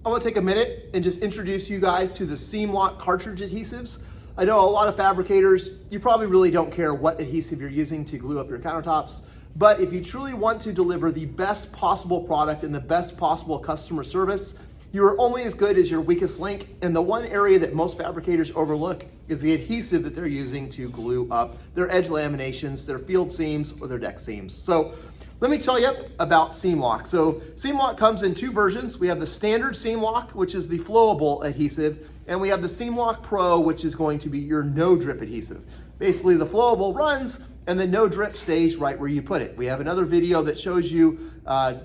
I want to take a minute and just introduce you guys to the SeamLock cartridge adhesives. I know a lot of fabricators, you probably really don't care what adhesive you're using to glue up your countertops, but if you truly want to deliver the best possible product and the best possible customer service, you are only as good as your weakest link. And the one area that most fabricators overlook is the adhesive that they're using to glue up their edge laminations, their field seams, or their deck seams. So let me tell you about SeamLock. So SeamLock comes in two versions. We have the standard SeamLock, which is the flowable adhesive, and we have the SeamLock Pro, which is going to be your no drip adhesive. Basically, the flowable runs and the no drip stays right where you put it. We have another video that shows you,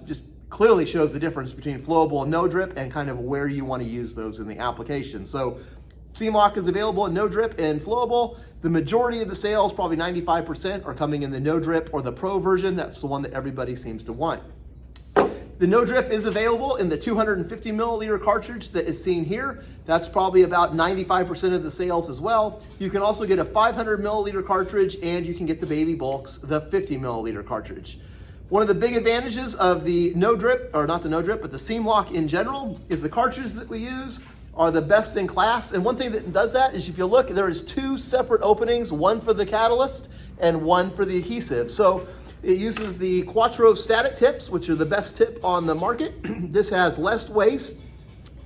just clearly shows the difference between flowable and no drip and kind of where you want to use those in the application. So SeamLock is available in no drip and flowable. The majority of the sales, probably 95%, are coming in the no drip or the Pro version. That's the one that everybody seems to want. The no drip is available in the 250 milliliter cartridge that is seen here. That's probably about 95% of the sales as well. You can also get a 500 milliliter cartridge, and you can get the baby bulks, the 50 milliliter cartridge. One of the big advantages of the no drip, or not the no drip, but the SeamLock in general, is the cartridges that we use are the best in class. And one thing that does that is, if you look, there is two separate openings, one for the catalyst and one for the adhesive. So it uses the Quattro static tips, which are the best tip on the market. This has less waste.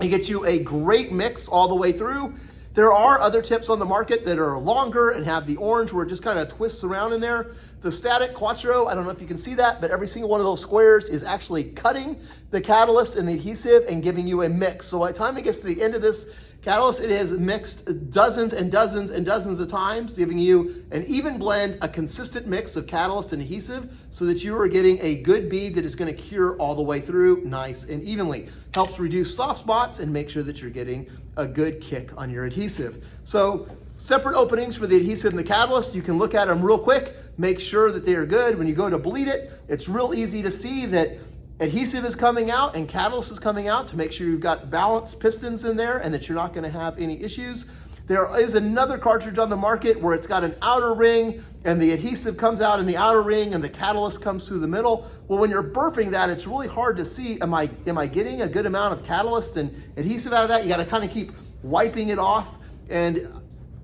It gets you a great mix all the way through. There are other tips on the market that are longer and have the orange where it just kind of twists around in there. The static Quattro, I don't know if you can see that, but every single one of those squares is actually cutting the catalyst and the adhesive and giving you a mix. So by the time it gets to the end of this catalyst, it has mixed dozens and dozens and dozens of times, giving you an even blend, a consistent mix of catalyst and adhesive, so that you are getting a good bead that is going to cure all the way through nice and evenly. Helps reduce soft spots and make sure that you're getting a good kick on your adhesive. So separate openings for the adhesive and the catalyst. You can look at them real quick, make sure that they are good. When you go to bleed it, it's real easy to see that adhesive is coming out and catalyst is coming out, to make sure you've got balanced pistons in there and that you're not going to have any issues. There is another cartridge on the market where it's got an outer ring and the adhesive comes out in the outer ring and the catalyst comes through the middle. Well, when you're burping that, it's really hard to see, am I getting a good amount of catalyst and adhesive out of that? You got to kind of keep wiping it off. And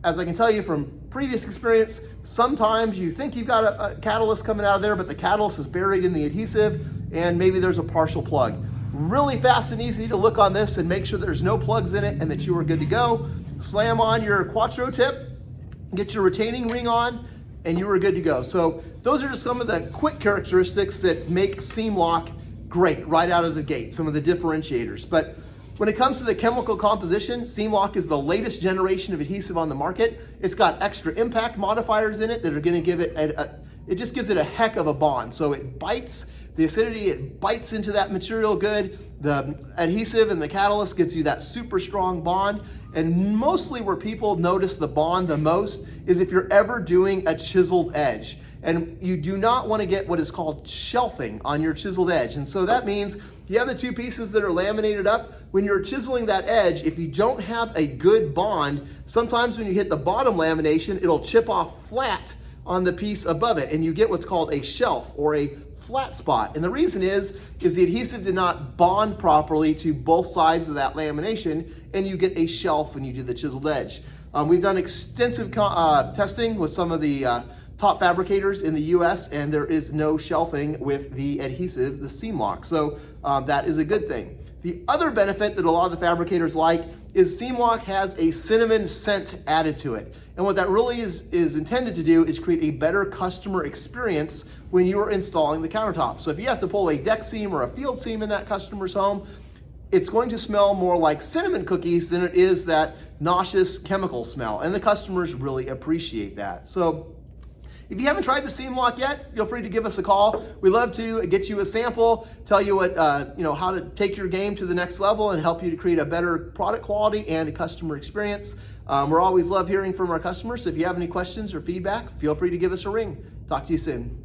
as I can tell you from previous experience, sometimes you think you've got a catalyst coming out of there, but the catalyst is buried in the adhesive and maybe there's a partial plug. Really fast and easy to look on this and make sure there's no plugs in it and that you are good to go. Slam on your Quattro tip, get your retaining ring on, and you are good to go. So those are just some of the quick characteristics that make SeamLock great right out of the gate, some of the differentiators. But when it comes to the chemical composition, SeamLock is the latest generation of adhesive on the market. It's got extra impact modifiers in it that are going to give it it just gives it a heck of a bond. So it bites the acidity, it bites into that material good. The adhesive and the catalyst gives you that super strong bond. And mostly where people notice the bond the most is if you're ever doing a chiseled edge. And you do not want to get what is called shelving on your chiseled edge. And so that means you have the two pieces that are laminated up. When you're chiseling that edge, if you don't have a good bond, sometimes when you hit the bottom lamination, it'll chip off flat on the piece above it, and you get what's called a shelf or a flat spot. And the reason is the adhesive did not bond properly to both sides of that lamination, and you get a shelf when you do the chiseled edge. We've done extensive testing with some of the top fabricators in the US, and there is no shelving with the adhesive, the SeamLock. So that is a good thing. The other benefit that a lot of the fabricators like is SeamLock has a cinnamon scent added to it. And what that really is intended to do is create a better customer experience when you are installing the countertop. So if you have to pull a deck seam or a field seam in that customer's home, it's going to smell more like cinnamon cookies than it is that nauseous chemical smell. And the customers really appreciate that. So if you haven't tried the SeamLock yet, feel free to give us a call. We love to get you a sample, tell you what how to take your game to the next level and help you to create a better product quality and a customer experience. We're always love hearing from our customers. So if you have any questions or feedback, feel free to give us a ring. Talk to you soon.